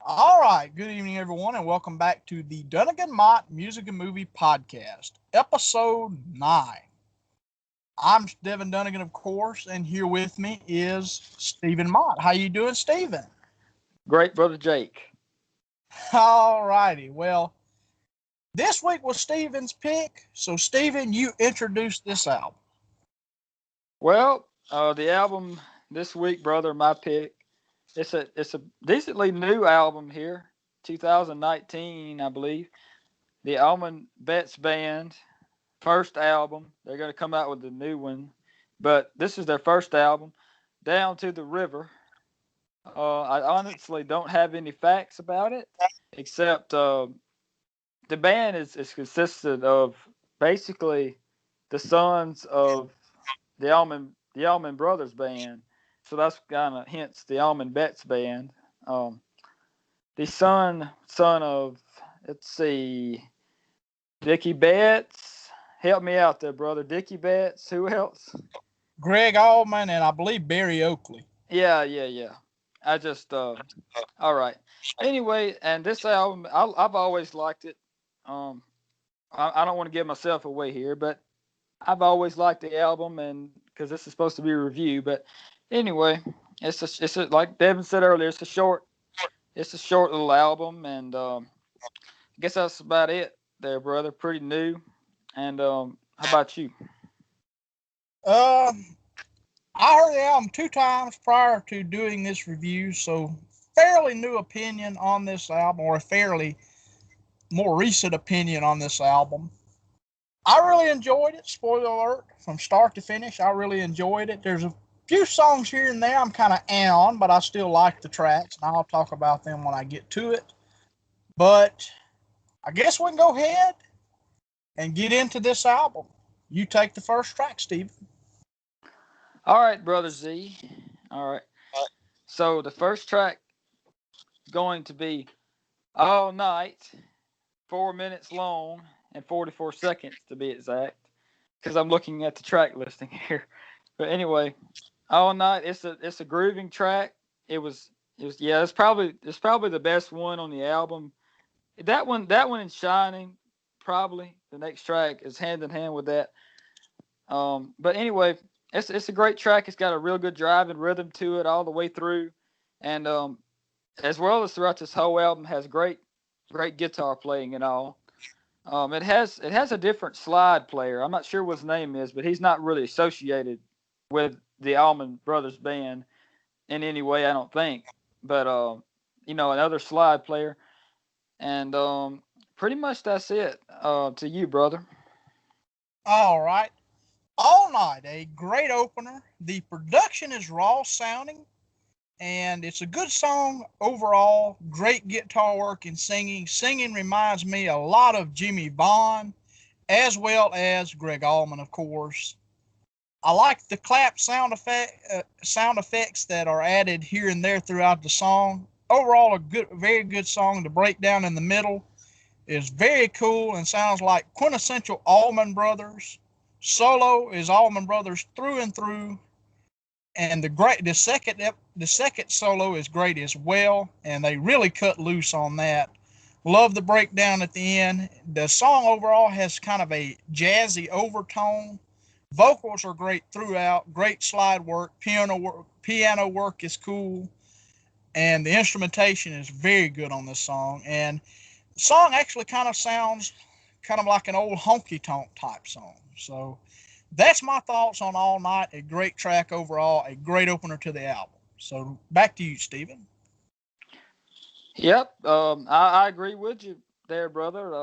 All right, good evening, everyone, and welcome back to the Dunnigan Mott Music and Movie Podcast, Episode 9. I'm Devin Dunnigan, of course, and here with me is Stephen Mott. How you doing, Stephen? Great brother Jake. All righty. Well, this week was Stephen's pick, so Stephen, you introduced this album. Well, the album this week, brother, my pick. It's a decently new album here, 2019, I believe. The Allman Betts Band first album. They're going to come out with a new one, but this is their first album. Down to the River. I honestly don't have any facts about it, except the band is consisted of basically the sons of the Allman Brothers band. So that's kind of hence the Allman Betts band. Um, the son of, let's see, Dickie Betts. Help me out there, brother. Dickie Betts. Who else? Greg Allman and I believe Barry Oakley. Yeah. I just all right. Anyway, and this album, I've always liked it. Um, I don't want to give myself away here, but I've always liked the album, and because this is supposed to be a review. But anyway, it's like Devin said earlier, it's a short little album, and I guess that's about it, there, brother. Pretty new. And how about you? Um, I heard the album two times prior to doing this review, so fairly new opinion on this album, or a fairly more recent opinion on this album. I really enjoyed it. Spoiler alert, from start to finish, I really enjoyed it. There's a few songs here and there I'm kind of on, but I still like the tracks, and I'll talk about them when I get to it. But I guess we can go ahead and get into this album. You take the first track, Steve. All right, brother Z. All right. So the first track going to be All Night, 4 minutes long and 44 seconds to be exact, because I'm looking at the track listing here. But anyway, All Night. It's a grooving track. It was yeah. It's probably the best one on the album. That one and Shining, probably the next track is hand in hand with that. But anyway, it's a great track. It's got a real good drive and rhythm to it all the way through, and as well as throughout this whole album has great guitar playing and all. It has a different slide player. I'm not sure what his name is, but he's not really associated with the Allman Brothers band in any way, I don't think. But another slide player, and pretty much that's it. To you, brother. All right. All Night, a great opener. The production is raw sounding, and it's a good song overall. Great guitar work and singing. Singing reminds me a lot of Jimmy Vaughn, as well as Greg Allman, of course. I like the clap sound effects that are added here and there throughout the song. Overall, very good song. The breakdown in the middle is very cool and sounds like quintessential Allman Brothers. Solo is Allman Brothers through and through, and the second solo is great as well, and they really cut loose on that. Love the breakdown at the end. The song overall has kind of a jazzy overtone. Vocals are great throughout. Great slide work. Piano work is cool, and the instrumentation is very good on this song. And the song actually kind of sounds kind of like an old honky tonk type song. So that's my thoughts on All Night. A great track overall, a great opener to the album. So back to you, Stephen. Yep. I agree with you there, brother.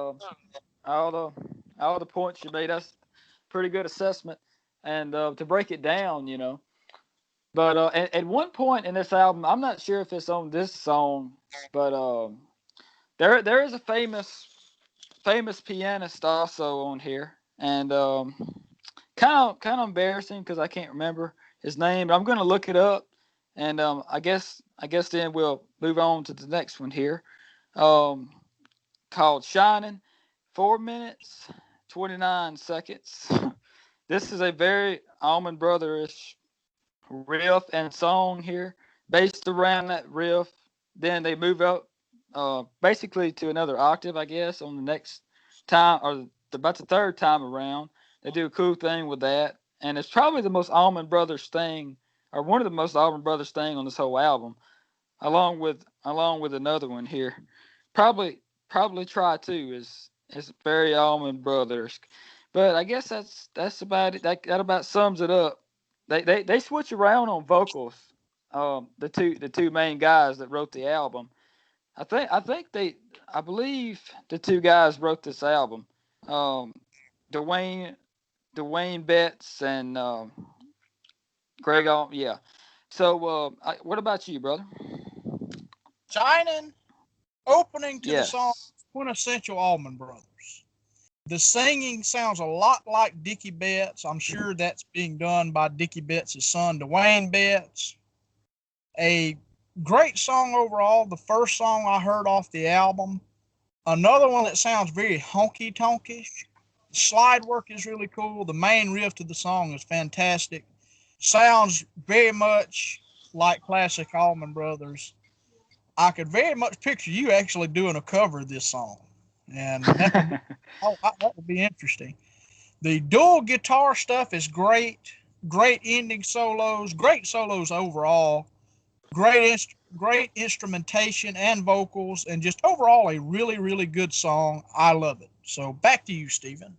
All the points you made, that's pretty good assessment. And to break it down, but at one point in this album, I'm not sure if it's on this song, but there is a famous pianist also on here, and kind of embarrassing because I can't remember his name, but I'm gonna look it up, and I guess then we'll move on to the next one here, um, called "Shining," 4 minutes 29 seconds. This is a very Allman Brothers riff and song here, based around that riff. Then they move up. basically to another octave, I guess, on the next time or about the third time around. They do a cool thing with that, and it's probably the most Allman Brothers thing, or one of the most Allman Brothers thing on this whole album, along with another one here. Probably Try To is very Allman Brothers, but I guess that's about it. That about sums it up. They switch around on vocals. The two main guys that wrote the album. I believe the two guys wrote this album. Um, Dwayne Dwayne Betts and Greg Allman. Yeah. So what about you, brother? Shining, opening to the song, Yes. quintessential Allman Brothers. The singing sounds a lot like Dickie Betts. I'm sure that's being done by Dickie Betts' son, Dwayne Betts. A great song overall. The first song I heard off the album. Another one that sounds very honky tonkish. Slide work is really cool. The main riff to the song is fantastic. Sounds very much like classic Allman Brothers. I could very much picture you actually doing a cover of this song, and that would be interesting. The dual guitar stuff is great. Great ending solos. Great solos overall. Great instrumentation and vocals, and just overall a really good song. I love it. So back to you, Stephen.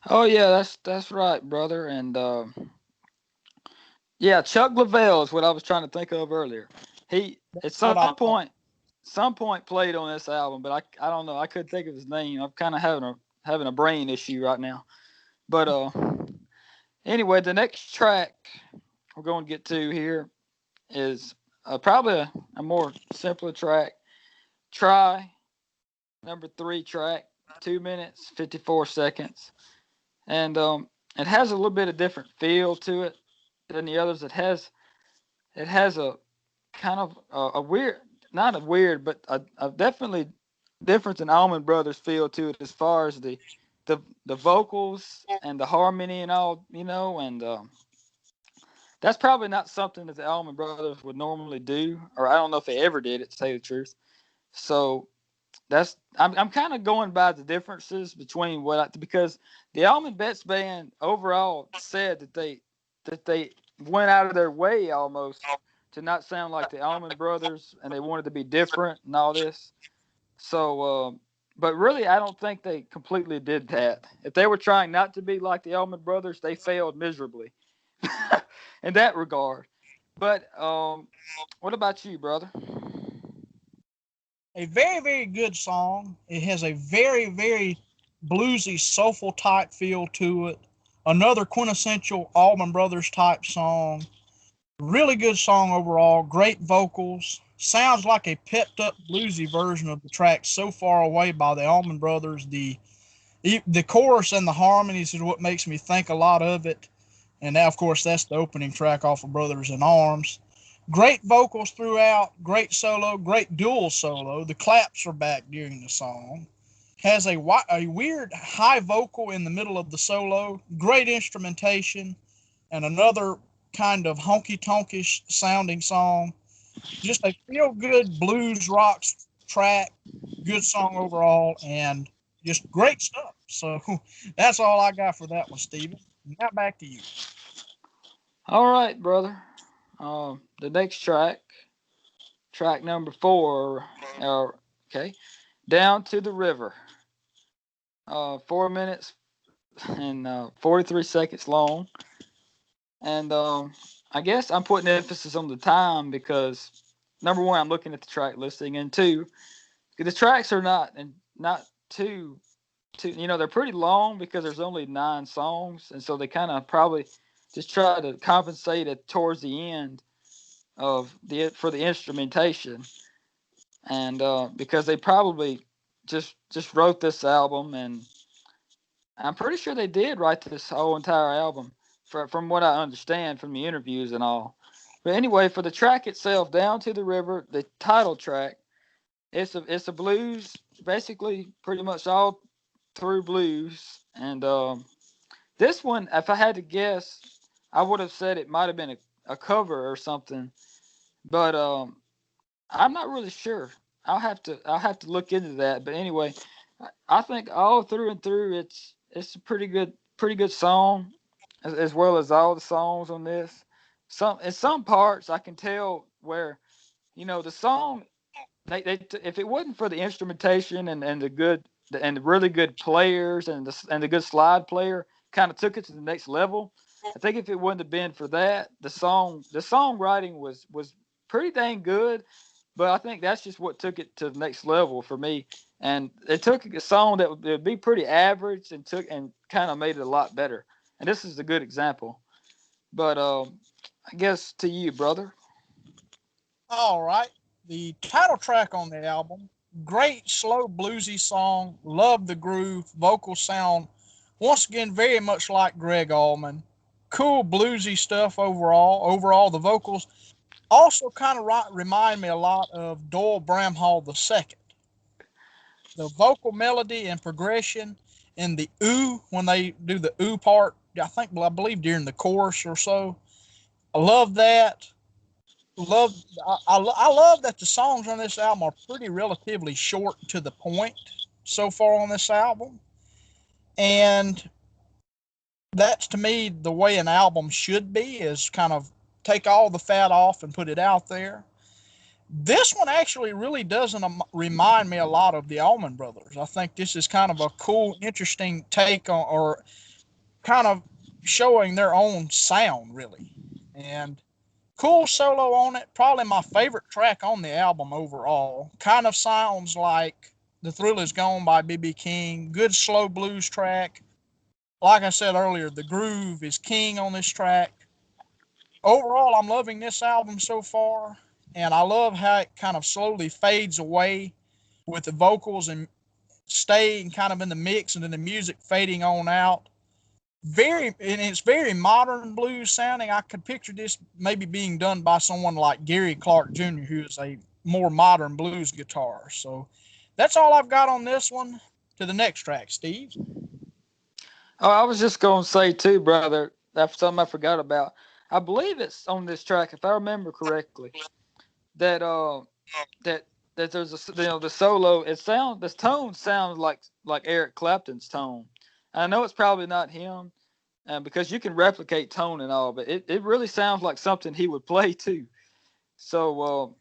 Oh yeah, that's right, brother. And yeah, Chuck Leavell is what I was trying to think of earlier. He at What I thought. some point played on this album, but I don't know. I couldn't think of his name. I'm kind of having a brain issue right now. But anyway, the next track we're going to get to here is probably a more simpler track. Try, number 3 track, 2 minutes 54 seconds, and it has a little bit of different feel to it than the others. It has a kind of a weird, not a weird, but a definitely difference in Allman Brothers feel to it as far as the vocals and the harmony and all, and that's probably not something that the Allman Brothers would normally do, or I don't know if they ever did it, to tell you the truth. So I'm kind of going by the differences between because the Allman Betts band overall said that they went out of their way almost to not sound like the Allman Brothers, and they wanted to be different and all this. So, but really, I don't think they completely did that. If they were trying not to be like the Allman Brothers, they failed miserably in that regard. But what about you, brother? A very good song. It has a very bluesy, soulful type feel to it. Another quintessential Allman Brothers type song. Really good song overall. Great vocals. Sounds like a pepped up bluesy version of the track "So Far Away" by the Allman Brothers. The chorus and the harmonies is what makes me think a lot of it. And now, of course, that's the opening track off of Brothers in Arms. Great vocals throughout, great solo, great dual solo. The claps are back during the song. Has a weird high vocal in the middle of the solo, great instrumentation, and another kind of honky tonkish sounding song. Just a feel good blues rock track, good song overall, and just great stuff. So that's all I got for that one, Steven. Now back to you. All right, brother. The next track number 4, okay, Down to the River. 4 minutes and 43 seconds long. And I guess I'm putting emphasis on the time because number one, I'm looking at the track listing, and two, the tracks are not too, they're pretty long because there's only 9 songs, and so they kind of probably just try to compensate it towards the end for the instrumentation, and because they probably just wrote this album, and I'm pretty sure they did write this whole entire album, from what I understand from the interviews and all. But anyway, for the track itself, "Down to the River," the title track, it's a blues, basically pretty much all through blues, and this one, if I had to guess, I would have said it might have been a cover or something, but I'm not really sure. I'll have to look into that. But anyway, I think all through and through, it's a pretty good song, as well as all the songs on this. In some parts I can tell where the song if it wasn't for the instrumentation and the and the really good players and the good slide player kind of took it to the next level. I think if it wouldn't have been for that, the songwriting was pretty dang good, but I think that's just what took it to the next level for me. And it took a song that would be pretty average and kind of made it a lot better. And this is a good example. But I guess to you, brother. All right. The title track on the album, great slow bluesy song. Love the groove. Vocal sound, once again, very much like Greg Allman. Cool bluesy stuff overall. Overall, the vocals also kind of remind me a lot of Doyle Bramhall II. The vocal melody and progression and the ooh when they do the ooh part, I believe during the chorus or so. I love that. Love I love that the songs on this album are pretty relatively short to the point so far on this album, and that's to me the way an album should be, is kind of take all the fat off and put it out there. This one actually really doesn't remind me a lot of the Allman Brothers. I think this is kind of a cool, interesting take on, or kind of showing their own sound, really. And cool solo on it. Probably my favorite track on the album overall. Kind of sounds like The Thrill Is Gone by B.B. King. Good slow blues track. Like I said earlier, the groove is king on this track. Overall, I'm loving this album so far, and I love how it kind of slowly fades away with the vocals and staying kind of in the mix and then the music fading on out. And it's very modern blues sounding. I could picture this maybe being done by someone like Gary Clark Jr., who is a more modern blues guitar. So that's all I've got on this one. To the next track, Steve. Oh, I was just gonna say too, brother. That's something I forgot about. I believe it's on this track, if I remember correctly, that that that there's the solo. The tone sounds like Eric Clapton's tone. I know it's probably not him, because you can replicate tone and all, but it really sounds like something he would play too. So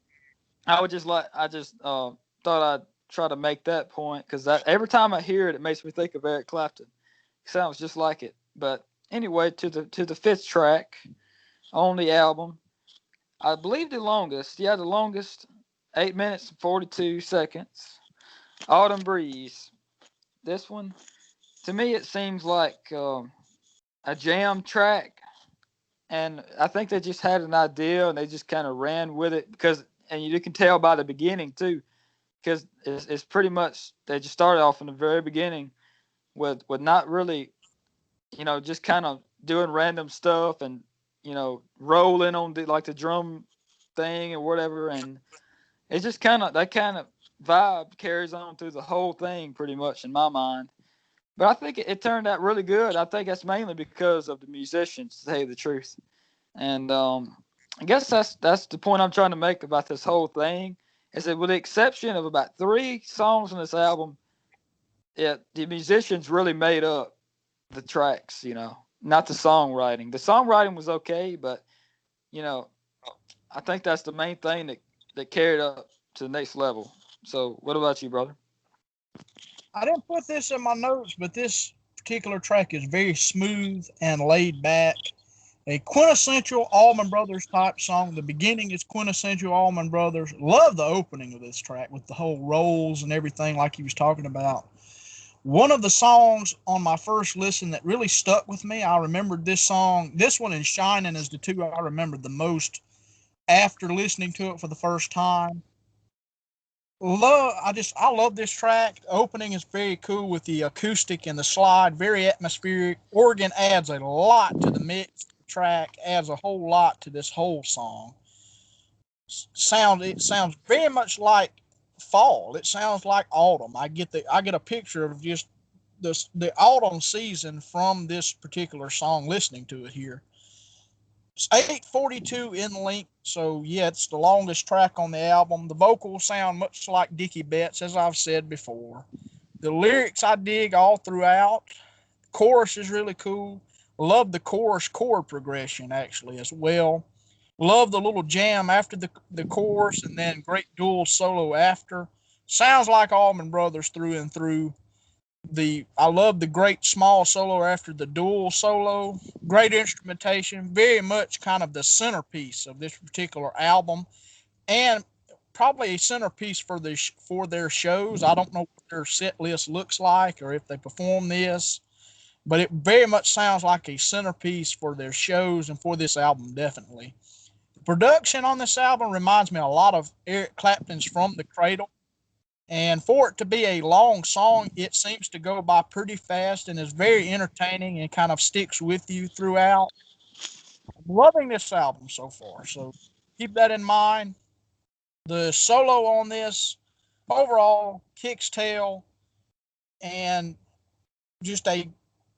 I just thought I'd try to make that point because every time I hear it, it makes me think of Eric Clapton. Sounds just like it. But anyway, to the fifth track on the album, I believe the longest 8 minutes and 42 seconds. Autumn Breeze. This one, to me, it seems like a jam track, and I think they just had an idea and they just kind of ran with it and you can tell by the beginning too, because it's pretty much they just started off in the very beginning with not really just kind of doing random stuff and rolling on the drum thing or whatever, and it's just that kind of vibe carries on through the whole thing pretty much in my mind. But I think it turned out really good. I think that's mainly because of the musicians, to tell you the truth. And I guess that's the point I'm trying to make about this whole thing, is that with the exception of about 3 songs on this album, the musicians really made up the tracks, not the songwriting. The songwriting was okay, but you know, I think that's the main thing that carried up to the next level. So, what about you, brother? I didn't put this in my notes, but this particular track is very smooth and laid back. A quintessential Allman Brothers type song. The beginning is quintessential Allman Brothers. Love the opening of this track with the whole rolls and everything like he was talking about. One of the songs on my first listen that really stuck with me, I remembered this song. This one and Shining is the two I remembered the most after listening to it for the first time. I love this track. The opening is very cool with the acoustic and the slide, very atmospheric. Organ adds a lot to the mix. The track adds a whole lot to this whole song. It sounds very much like fall. It sounds like autumn. I get a picture of just the autumn season from this particular song listening to it here. It's 8:42 in length, so yeah, it's the longest track on the album. The vocals sound much like Dickie Betts, as I've said before. The lyrics I dig all throughout. The chorus is really cool. Love the chorus chord progression actually as well. Love the little jam after the chorus and then great dual solo after. Sounds like Allman Brothers through and through. I love the great small solo after the dual solo. Great instrumentation, very much kind of the centerpiece of this particular album, and probably a centerpiece for their shows. I don't know what their set list looks like or if they perform this, but it very much sounds like a centerpiece for their shows and for this album definitely. The production on this album reminds me a lot of Eric Clapton's From the Cradle. And for it to be a long song, it seems to go by pretty fast and is very entertaining and kind of sticks with you throughout. I'm loving this album so far, so keep that in mind. The solo on this overall kicks tail and just a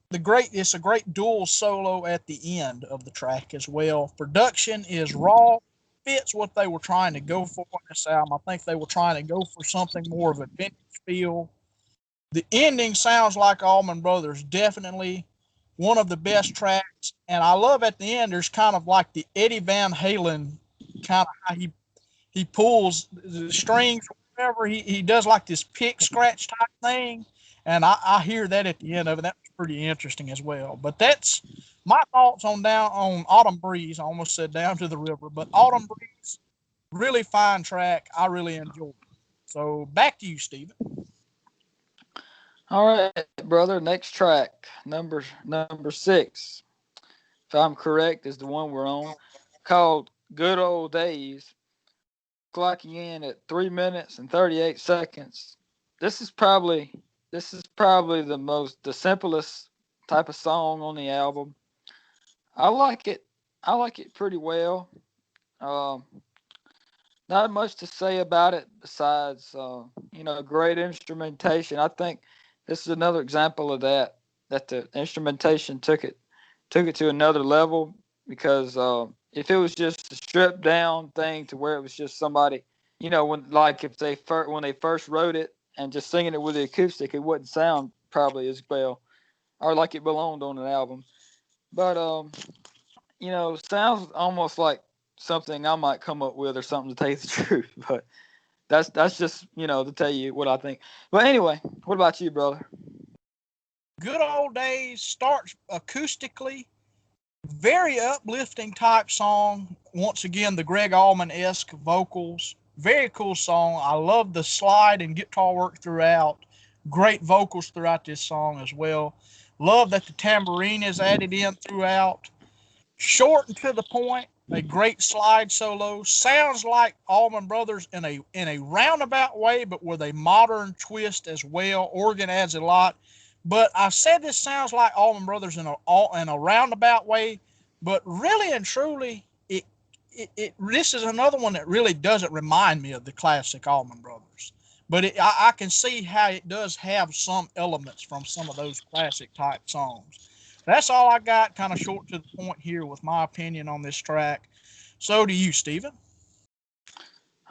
the great it's a great dual solo at the end of the track as well. Production is raw, fits what they were trying to go for in this album. I think they were trying to go for something more of a vintage feel. The ending sounds like Allman Brothers, definitely one of the best tracks. And I love at the end, there's kind of like the Eddie Van Halen kind of how he pulls the strings or whatever. He does like this pick scratch type thing. And I hear that at the end of it. That was pretty interesting as well. But that's my thoughts on down on Autumn Breeze. I almost said Down to the River, but Autumn Breeze, really fine track. I really enjoyed it. So back to you, Stephen. All right, brother. Next track, number 6, if I'm correct, is the one we're on, called "Good Old Days," clocking in at 3 minutes and 38 seconds. This is probably the simplest type of song on the album. I like it. I like it pretty well. Um, Not much to say about it besides, great instrumentation. I think this is another example of that. That the instrumentation took it to another level because if it was just a stripped down thing to where it was just somebody, when like if when they first wrote it and just singing it with the acoustic, it wouldn't sound probably as well or like it belonged on an album. But sounds almost like something I might come up with or something to tell you the truth. But that's just to tell you what I think. But anyway, what about you, brother? Good Old Days starts acoustically, very uplifting type song. Once again, the Greg Allman esque vocals. Very cool song. I love the slide and guitar work throughout. Great vocals throughout this song as well. Love that the tambourine is added in throughout. Short and to the point. A great slide solo. Sounds like Allman Brothers in a roundabout way, but with a modern twist as well. Organ adds a lot. But I said this sounds like Allman Brothers in a roundabout way, but really and truly, this is another one that really doesn't remind me of the classic Allman Brothers. But I can see how it does have some elements from some of those classic type songs. That's all I got, kind of short to the point here with my opinion on this track. So do you, Stephen?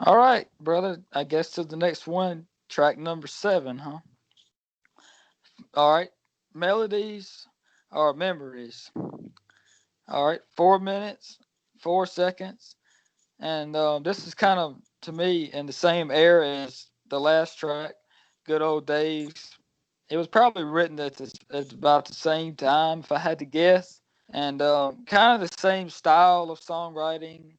All right, brother. I guess to the next one, track number 7, huh? All right, melodies or memories. All right, 4 minutes, 4 seconds, and this is kind of to me in the same era as the last track, "Good Old Days." It was probably written at about the same time, if I had to guess, and kind of the same style of songwriting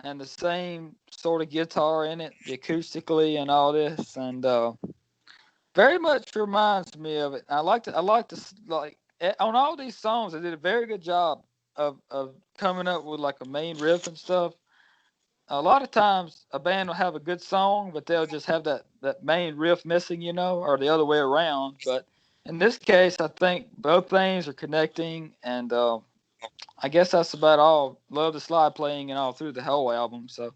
and the same sort of guitar in it, the acoustically and all this, and very much reminds me of it. On all these songs. They did a very good job of coming up with like a main riff and stuff. A lot of times a band will have a good song, but they'll just have that main riff missing, or the other way around. But in this case, I think both things are connecting, and I guess that's about all. Love the slide playing and all through the whole album. So,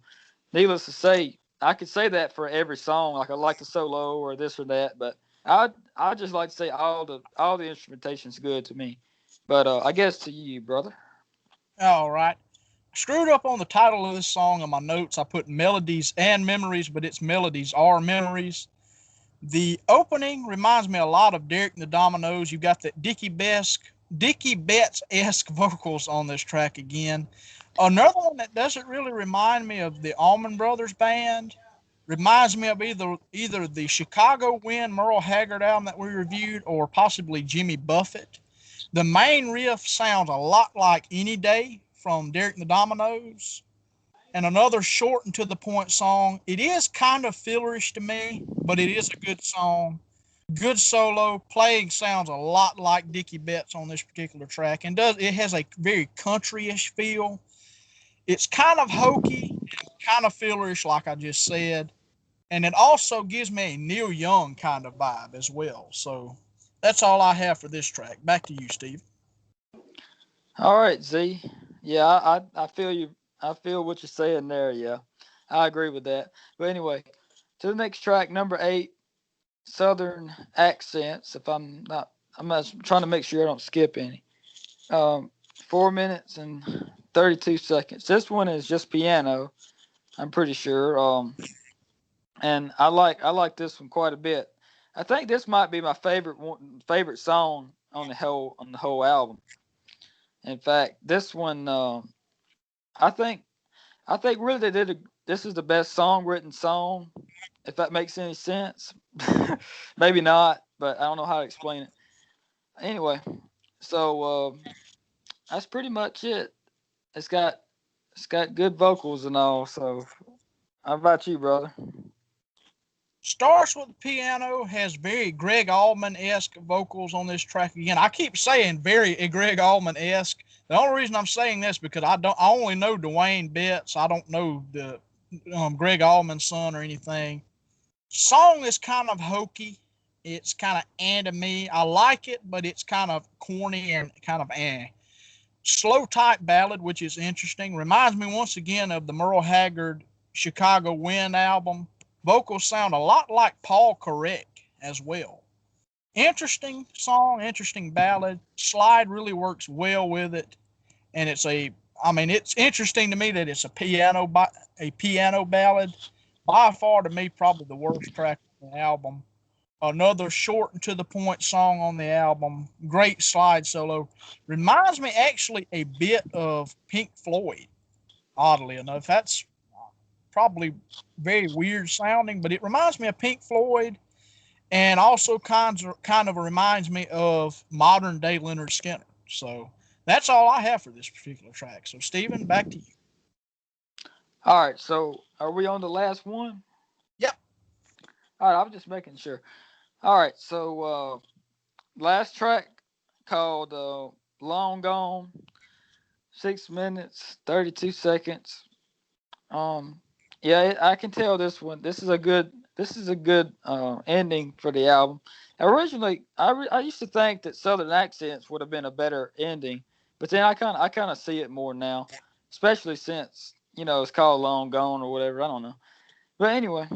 needless to say, I could say that for every song. Like I like the solo or this or that, but I just like to say all the instrumentation's good to me. But I guess to you, brother. All right. screwed up on the title of this song in my notes. I put melodies and memories, but it's melodies are memories. The opening reminds me a lot of Derek and the Dominoes. You've got that Dickie Betts-esque vocals on this track again. Another one that doesn't really remind me of the Allman Brothers Band reminds me of either the Chicago Wind Merle Haggard album that we reviewed or possibly Jimmy Buffett. The main riff sounds a lot like Any Day from Derek and the Dominoes. And another short and to the point song. It is kind of fillerish to me, but it is a good song. Good solo. Playing sounds a lot like Dickie Betts on this particular track, and it has a very country-ish feel. It's kind of hokey, kind of fillerish, like I just said, and it also gives me a Neil Young kind of vibe as well. So that's all I have for this track. Back to you, Steve. All right, Z. Yeah, I feel you. I feel what you're saying there. Yeah, I agree with that. But anyway, to the next track, number 8, Southern Accents. I'm not trying to make sure I don't skip any. 4 minutes and 32 seconds. This one is just piano. I'm pretty sure. And I like this one quite a bit. I think this might be my favorite song on the whole album. In fact, this one, I think I think really this is the best songwritten song. If that makes any sense, maybe not, but I don't know how to explain it. Anyway, so that's pretty much it. It's got it's got good vocals and all. So how about you, brother? Starts with the piano, has very Greg Allman-esque vocals on this track again. I keep saying very Greg Allman-esque. The only reason I'm saying this because I only know Dwayne Betts. I don't know the Greg Allman's son or anything. Song is kind of hokey. It's kind of me. I like it, but it's kind of corny and kind of eh. Slow type ballad, which is interesting. Reminds me once again of the Merle Haggard Chicago Wind album. Vocals sound a lot like Paul Carrack as well. Interesting song, interesting ballad. Slide really works well with it, and it's interesting to me that it's a piano ballad. By far, to me, probably the worst track on the album. Another short and to the point song on the album. Great slide solo. Reminds me actually a bit of Pink Floyd, oddly enough. That's probably very weird sounding, but it reminds me of Pink Floyd and also kind of reminds me of modern day Leonard Skinner. So that's all I have for this particular track. So, Stephen, back to you. All right, so are we on the last one? Yep. All right, I was just making sure. All right, so last track called "Long Gone," 6 minutes 32 seconds. Um, yeah, I can tell this one. This is a good ending for the album. Originally, I used to think that Southern Accents would have been a better ending, but then I kind of see it more now, especially since it's called "Long Gone" or whatever. I don't know, but anyway,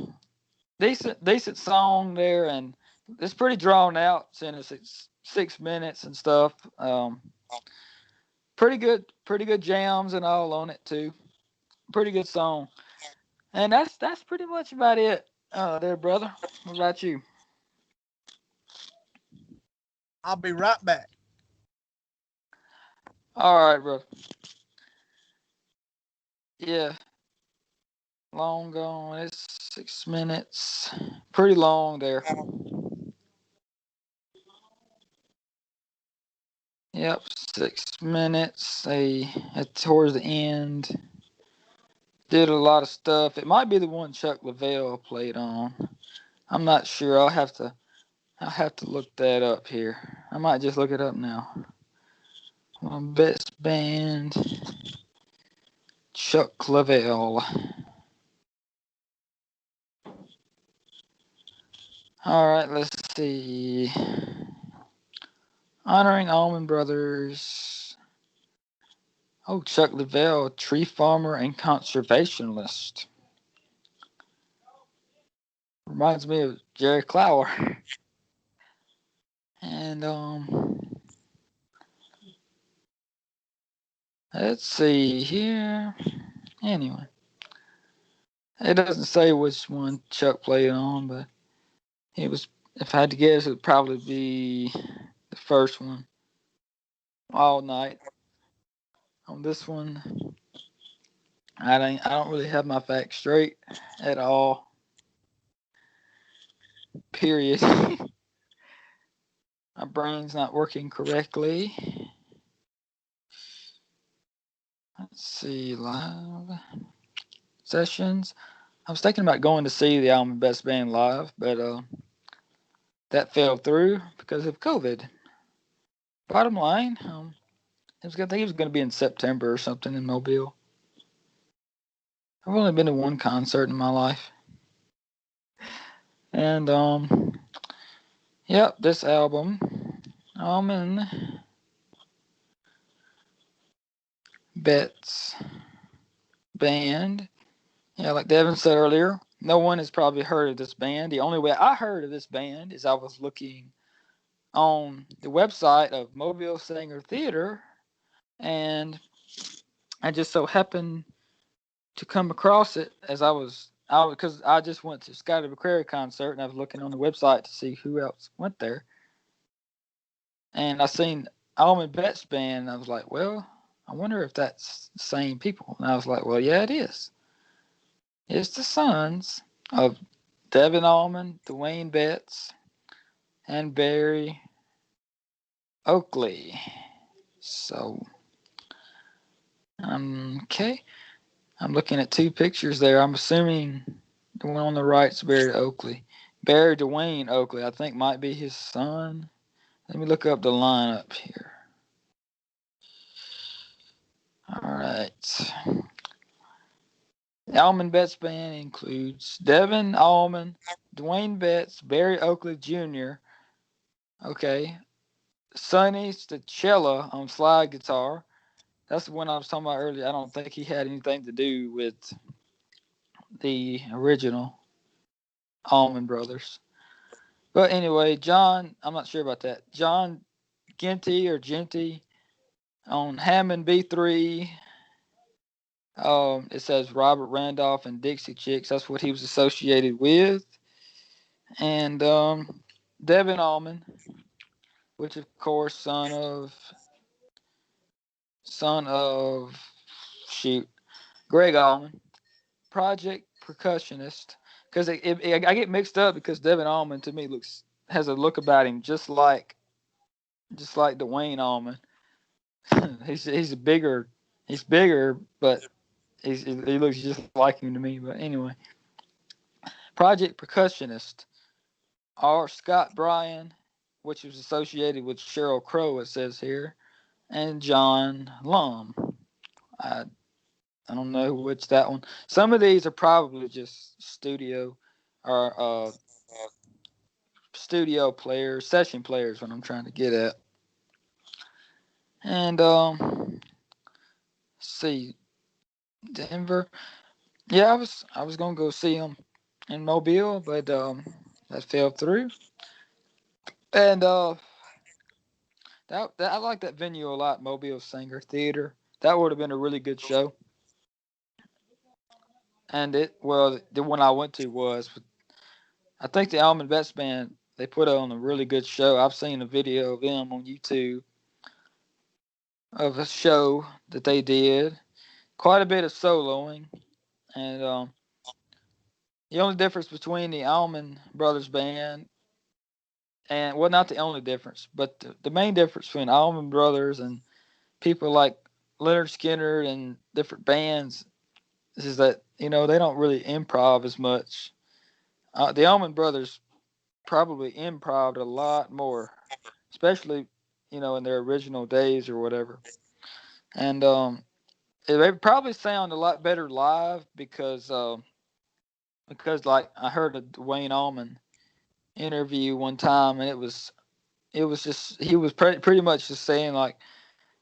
decent song there, and it's pretty drawn out since it's 6 minutes and stuff. Pretty good jams and all on it too. Pretty good song. And that's pretty much about it, there, brother. What about you? I'll be right back. All right, bro. Yeah, long gone. It's 6 minutes. Pretty long there. Yep, 6 minutes. They towards the end did a lot of stuff. It might be the one Chuck Leavell played on. I'm not sure. I'll have to look that up here. I might just look it up now. Best band, Chuck Leavell. All right, let's see. Honoring Allman Brothers. Oh, Chuck Leavell, tree farmer and conservationist. Reminds me of Jerry Clower. And Let's see here. Anyway, it doesn't say which one Chuck played on, but he was. If I had to guess, it would probably be the first one. All Night. On this one, I don't really have my facts straight at all. Period. My brain's not working correctly. Let's see, live sessions. I was thinking about going to see the Allman Best Band live, but that fell through because of COVID. Bottom line, I think it was going to be in September or something in Mobile. I've only been to one concert in my life, and yep, this album, Allman Betts Band. Yeah, like Devin said earlier, no one has probably heard of this band. The only way I heard of this band is I was looking on the website of Mobile Singer Theater, and I just so happened to come across it as because I just went to Scotty McCreery concert and I was looking on the website to see who else went there, and I seen Allman Betts Band, and I was like, well, I wonder if that's the same people, and I was like, well, yeah, it is. It's the sons of Devin Allman, Dwayne Betts, and Barry Oakley. So, okay. I'm looking at two pictures there. I'm assuming the one on the right is Barry Oakley. Barry Dwayne Oakley, I think, might be his son. Let me look up the lineup here. All right. The Allman Betts Band includes Devin Allman, Dwayne Betts, Barry Oakley Jr., okay, Sonny Stachella on slide guitar. That's the one I was talking about earlier. I don't think he had anything to do with the original Allman Brothers. But anyway, John, I'm not sure about that. John Genty on Hammond B3. It says Robert Randolph and Dixie Chicks. That's what he was associated with. And Devin Allman, which of course son of shoot Greg Allman, project percussionist. Because I get mixed up because Devin Allman to me has a look about him just like Dwayne Allman. he's bigger, but he looks just like him to me. But anyway, project percussionist R. Scott Bryan, which was associated with Sheryl Crow, it says here, and John Lum. I I don't know which that one. Some of these are probably just studio players, session players. What I'm trying to get at. And see, Denver. Yeah, I was gonna go see them in Mobile, but that fell through. And that I like that venue a lot, Mobile Singer Theater. That would have been a really good show. And the one I went to was, I think the Allman Betts Band. They put on a really good show. I've seen a video of them on YouTube of a show that they did. Quite a bit of soloing, and the only difference between the Allman Brothers Band and, well, not the only difference, but the main difference between Allman Brothers and people like Leonard Skinner and different bands is that they don't really improv as much. The Allman Brothers probably improved a lot more, especially in their original days or whatever, and they probably sound a lot better live because like I heard a Dwayne Allman interview one time, and it was just he was pretty much just saying like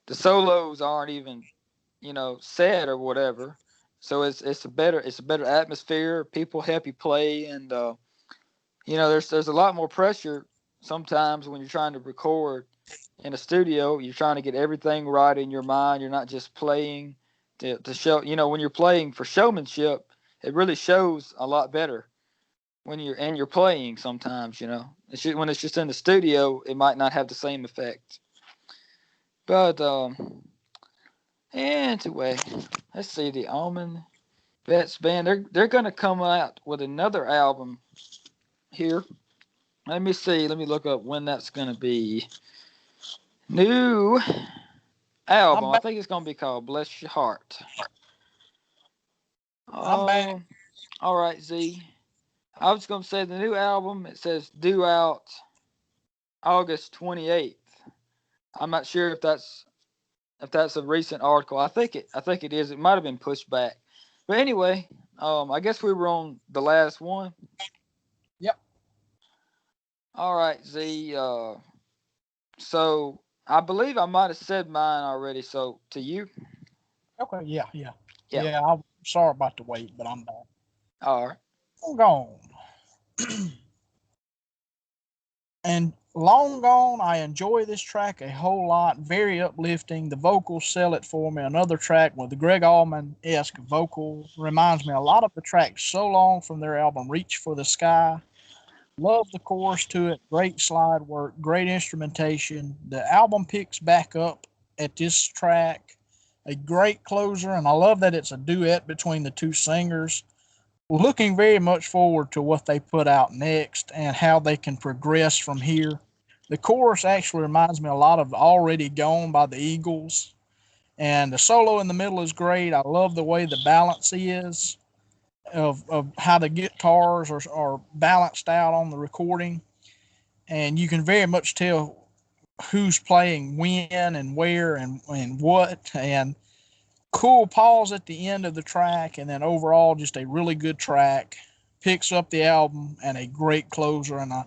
the solos aren't even set or whatever, so it's a better atmosphere. People help you play, and there's a lot more pressure sometimes when you're trying to record in a studio, you're trying to get everything right in your mind. You're not just playing to show. When you're playing for showmanship, it really shows a lot better when you're playing. Sometimes, when it's just in the studio, it might not have the same effect. But anyway, let's see the Allman Vets Band. They're gonna come out with another album here. Let me see. Let me look up when that's gonna be. New I'm album. I back. think it's gonna be called "Bless Your Heart." I'm back. Oh, all right, Z. I was gonna say the new album. It says due out August 28th. I'm not sure if that's a recent article. I think it is. It might have been pushed back. But anyway, I guess we were on the last one. Yep. All right, Z. So I believe I might have said mine already. So to you, Okay. Yeah. Yeah. yeah. Yeah. I'm sorry about the wait, but I'm back. All right. I'm gone. And long gone, I enjoy this track a whole lot. Very uplifting. The vocals sell it for me. Another track with the Greg Allman esque vocal reminds me a lot of the tracks So Long from their album Reach for the Sky. Love the chorus to it. Great slide work. Great instrumentation. The album picks back up at this track. A great closer, and I love that it's a duet between the two singers. Looking very much forward to what they put out next and how they can progress from here. The chorus actually reminds me a lot of Already Gone by the Eagles. And the solo in the middle is great. I love the way the balance is of how the guitars are balanced out on the recording. And you can very much tell who's playing when and where and what. And cool pause at the end of the track, and then overall just a really good track. Picks up the album and a great closer and a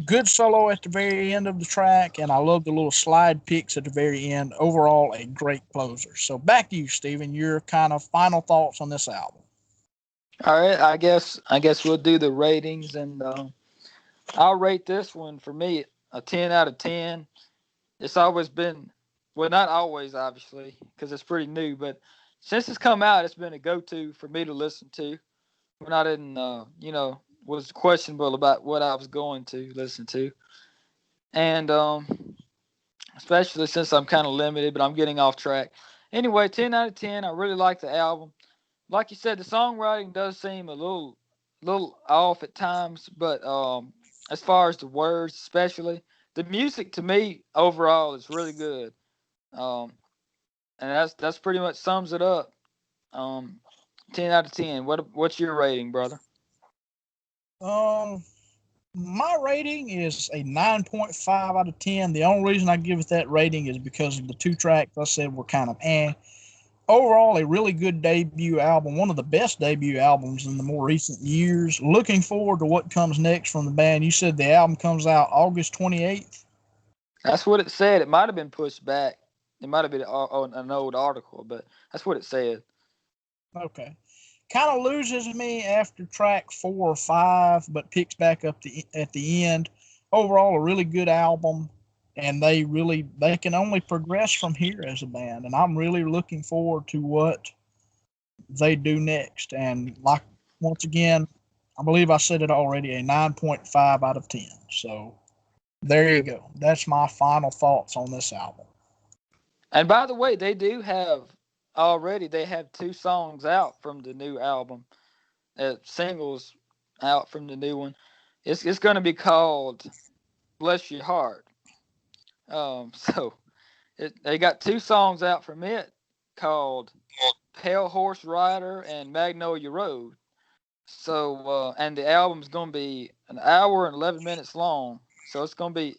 good solo at the very end of the track. And I love the little slide picks at the very end. Overall, a great closer. So back to you, Steven. Your kind of final thoughts on this album. All right. I guess we'll do the ratings, and I'll rate this one for me a 10 out of 10. It's always been, well, not always, obviously, because it's pretty new, but since it's come out, it's been a go-to for me to listen to when I didn't, was questionable about what I was going to listen to. And especially since I'm kind of limited, but I'm getting off track. Anyway, 10 out of 10. I really like the album. Like you said, the songwriting does seem a little off at times, but as far as the words, especially the music, to me overall is really good. Um, and that's pretty much sums it up. Um, 10 out of 10. What's your rating, brother? Um, my rating is a 9.5 out of 10. The only reason I give it that rating is because of the two tracks I said were kind of eh. Overall, a really good debut album, one of the best debut albums in the more recent years. Looking forward to what comes next from the band. You said the album comes out August 28th. That's what it said. It might have been pushed back. It might have been an old article, but that's what it said. Okay. Kind of loses me after track 4 or 5, but picks back up at the end. Overall, a really good album, and they can only progress from here as a band. And I'm really looking forward to what they do next. And like once again, I believe I said it already, a 9.5 out of 10. So there you go. That's my final thoughts on this album. And by the way, they have two songs out from the new album, singles out from the new one. It's going to be called "Bless Your Heart." So they got two songs out from it called "Pale Horse Rider" and "Magnolia Road." So and the album's going to be an hour and 11 minutes long. So it's gonna be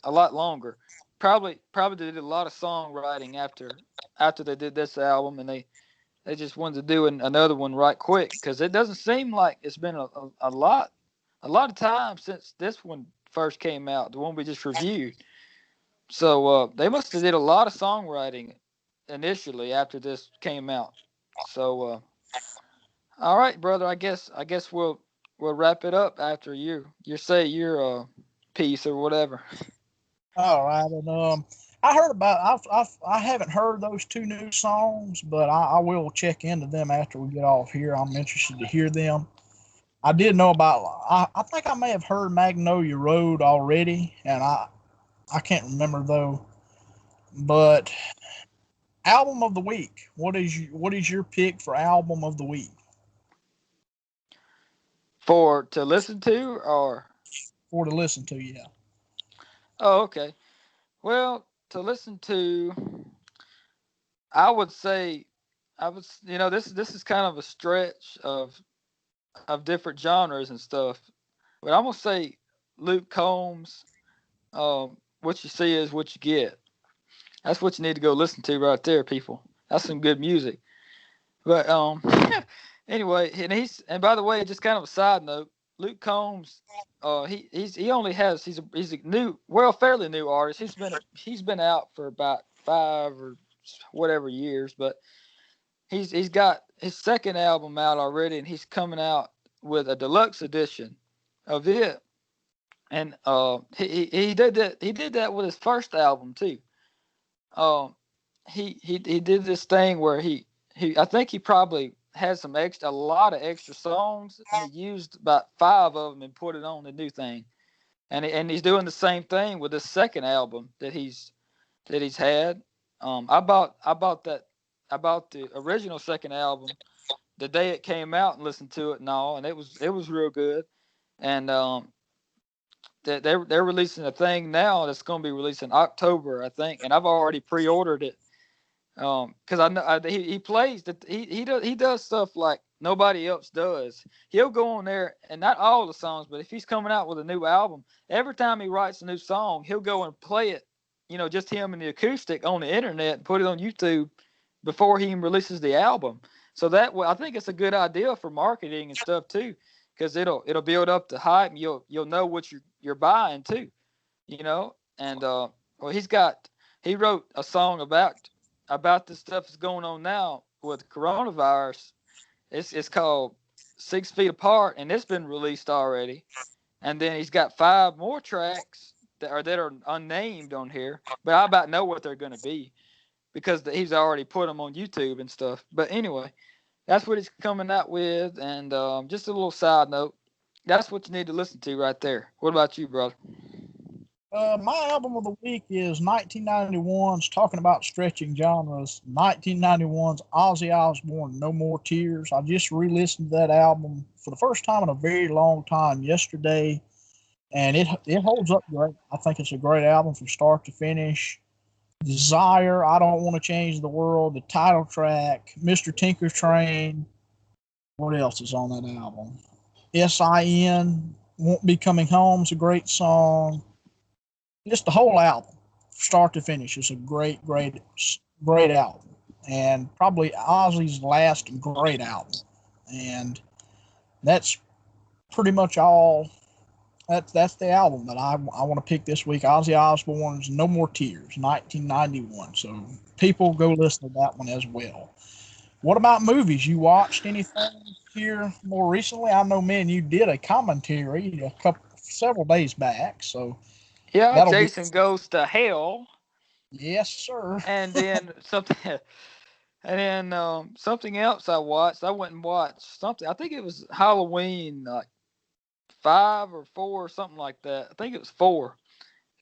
a lot longer. Probably they did a lot of songwriting after they did this album, and they just wanted to do another one right quick because it doesn't seem like it's been a lot of time since this one first came out, the one we just reviewed. So they must have did a lot of songwriting initially after this came out. So all right, brother. I guess we'll wrap it up after you say your piece or whatever. All right, and I heard about. I haven't heard those two new songs, but I will check into them after we get off here. I'm interested to hear them. I did know about. I think I may have heard Magnolia Road already, and I can't remember though. But album of the week. What is your pick for album of the week For to listen to, or for to listen to? Yeah. oh, okay. Well, to listen to, I would say, this is kind of a stretch of different genres and stuff, but I'm gonna say Luke Combs. What you see is what you get. That's what you need to go listen to right there, people. That's some good music. But anyway, and by the way, just kind of a side note, Luke Combs, he only has he's a new, well, fairly new artist. He's been out for about 5 or whatever years, but he's got his second album out already, and he's coming out with a deluxe edition of it. And he did that with his first album too. Um, he did this thing where he I think he probably had a lot of extra songs, and he used about 5 of them and put it on the new thing. And he's doing the same thing with this second album that he's had. I bought the original second album the day it came out and listened to it and all, and it was real good. And they're releasing a thing now that's going to be released in October, I think, and I've already pre-ordered it. Because I know he plays that he does stuff like nobody else does. He'll go on there, and not all the songs, but if he's coming out with a new album, every time he writes a new song, he'll go and play it, just him and the acoustic on the internet and put it on YouTube before he releases the album. So that way, I think it's a good idea for marketing and stuff too, because it'll build up the hype, and you'll know what you're buying too, And well, he wrote a song about the stuff that's going on now with coronavirus. It's called 6 Feet Apart, and it's been released already. And then he's got 5 more tracks that are unnamed on here, but I about know what they're going to be because he's already put them on YouTube and stuff. But anyway, that's what he's coming out with. And just a little side note, that's what you need to listen to right there. What about you, brother? My album of the week is 1991's, talking about stretching genres, 1991's Ozzy Osbourne, No More Tears. I just re-listened to that album for the first time in a very long time yesterday, and it holds up great. I think it's a great album from start to finish. Desire, I Don't Want to Change the World, the title track, Mr. Tinker Train. What else is on that album? SIN, Won't Be Coming Home's a great song. Just the whole album, start to finish, is a great album, and probably Ozzy's last great album. And that's pretty much all. That's the album that I want to pick this week. Ozzy Osbourne's No More Tears, 1991. So people go listen to that one as well. What about movies? You watched anything here more recently? I know, man, you did a commentary several days back. So Yeah, that'll be. Jason Goes to Hell, Yes, sir. and then something. And then something else I watched. I went and watched something. I think it was Halloween, like 5 or 4 or something like that. I think it was 4,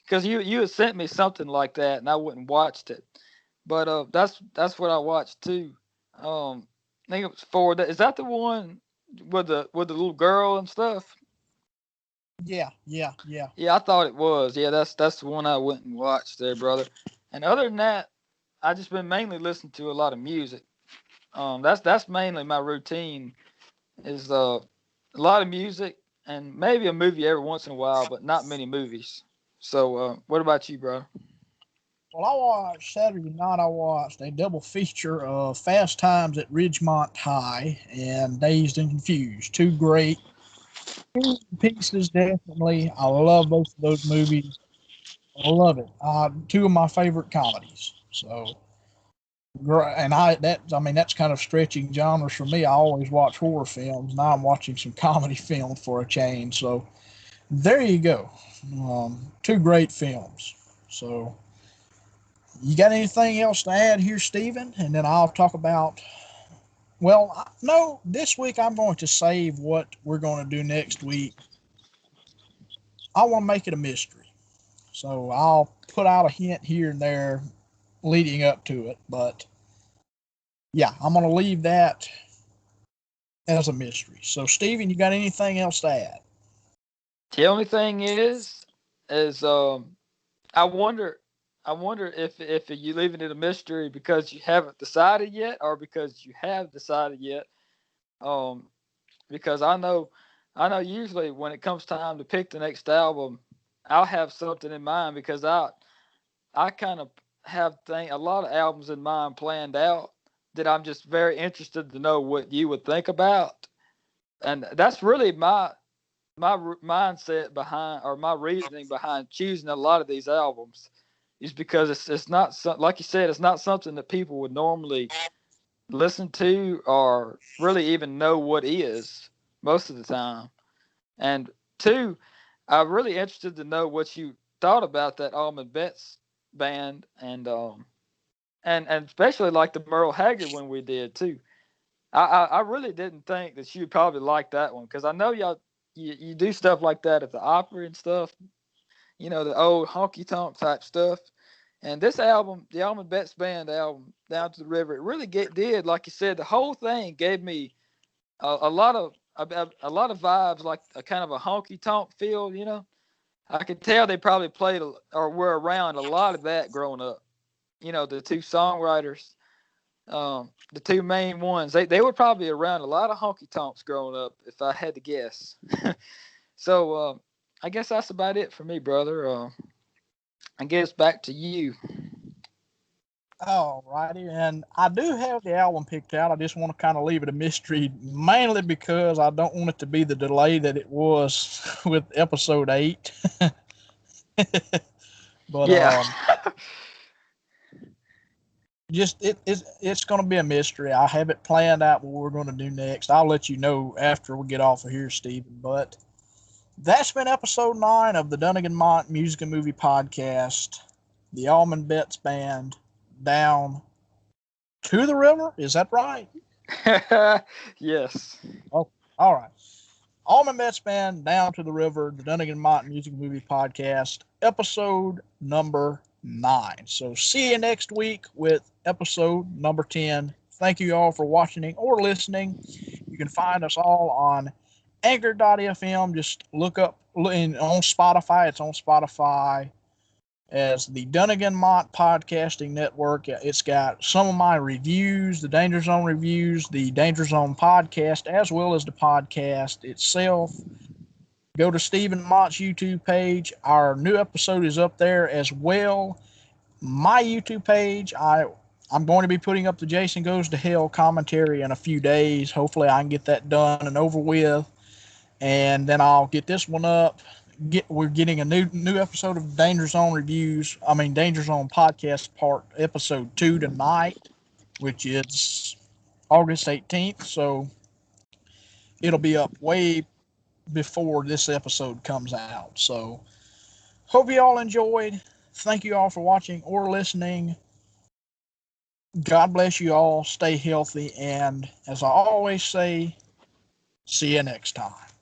because you had sent me something like that, and I went and watched it. But that's what I watched too. I think it was 4. Is that the one with the little girl and stuff? Yeah, yeah, yeah. Yeah, I thought it was. Yeah, that's the one I went and watched there, brother. And other than that, I just been mainly listening to a lot of music. That's mainly my routine, is a lot of music and maybe a movie every once in a while, but not many movies. So, what about you, bro? Well, I watched Saturday night. I watched a double feature of Fast Times at Ridgemont High and Dazed and Confused. Two great pieces, definitely. I love both of those movies. I love it. Two of my favorite comedies. So, and I mean that's kind of stretching genres for me. I always watch horror films. Now I'm watching some comedy films for a change. So there you go. Two great films. So, you got anything else to add here, Stephen? And then I'll talk about. Well, no, this week I'm going to save what we're going to do next week. I want to make it a mystery. So I'll put out a hint here and there leading up to it. But yeah, I'm going to leave that as a mystery. So, Stephen, you got anything else to add? The only thing is I wonder, I wonder if you leaving it a mystery because you haven't decided yet, or because you have decided yet. Um, because I know usually when it comes time to pick the next album, I'll have something in mind because I kind of have a lot of albums in mind planned out that I'm just very interested to know what you would think about, and that's really mindset behind, or my reasoning behind choosing a lot of these albums, is because it's not like you said, it's not something that people would normally listen to or really even know what is most of the time. And two, I'm really interested to know what you thought about that Allman Betts band, and especially like the Merle Haggard one we did too. I really didn't think that you'd probably like that one because I know you do stuff like that at the opera and stuff, the old honky tonk type stuff. And this album, the Allman Betts Band album, Down to the River, it really did, like you said, the whole thing gave me a lot of a lot of vibes, like a kind of a honky tonk feel. I could tell they probably played or were around a lot of that growing up. The two songwriters, the two main ones, they were probably around a lot of honky tonks growing up, if I had to guess. So I guess that's about it for me, brother. I guess back to you. All righty, and I do have the album picked out. I just want to kind of leave it a mystery, mainly because I don't want it to be the delay that it was with episode 8. But Yeah. just it's going to be a mystery. I have it planned out what we're going to do next. I'll let you know after we get off of here, Stephen. But that's been episode 9 of the Dunnigan Mont Music and Movie Podcast. The Allman Betts Band, Down to the River. Is that right? Yes. Oh, all right. Allman Betts Band, Down to the River, the Dunnigan Mont Music and Movie Podcast, episode number 9. So see you next week with episode number 10. Thank you all for watching or listening. You can find us all on Anchor.fm. Just look up on Spotify. It's on Spotify as the Dunnigan Mont Podcasting Network. It's got some of my reviews, the Danger Zone reviews, the Danger Zone podcast, as well as the podcast itself. Go to Stephen Mott's YouTube page. Our new episode is up there as well. My YouTube page, I'm going to be putting up the Jason Goes to Hell commentary in a few days. Hopefully I can get that done and over with. And then I'll get this one up. We're getting a new episode of Danger Zone reviews. Danger Zone podcast episode 2 tonight, which is August 18th. So it'll be up way before this episode comes out. So hope you all enjoyed. Thank you all for watching or listening. God bless you all. Stay healthy. And as I always say, see you next time.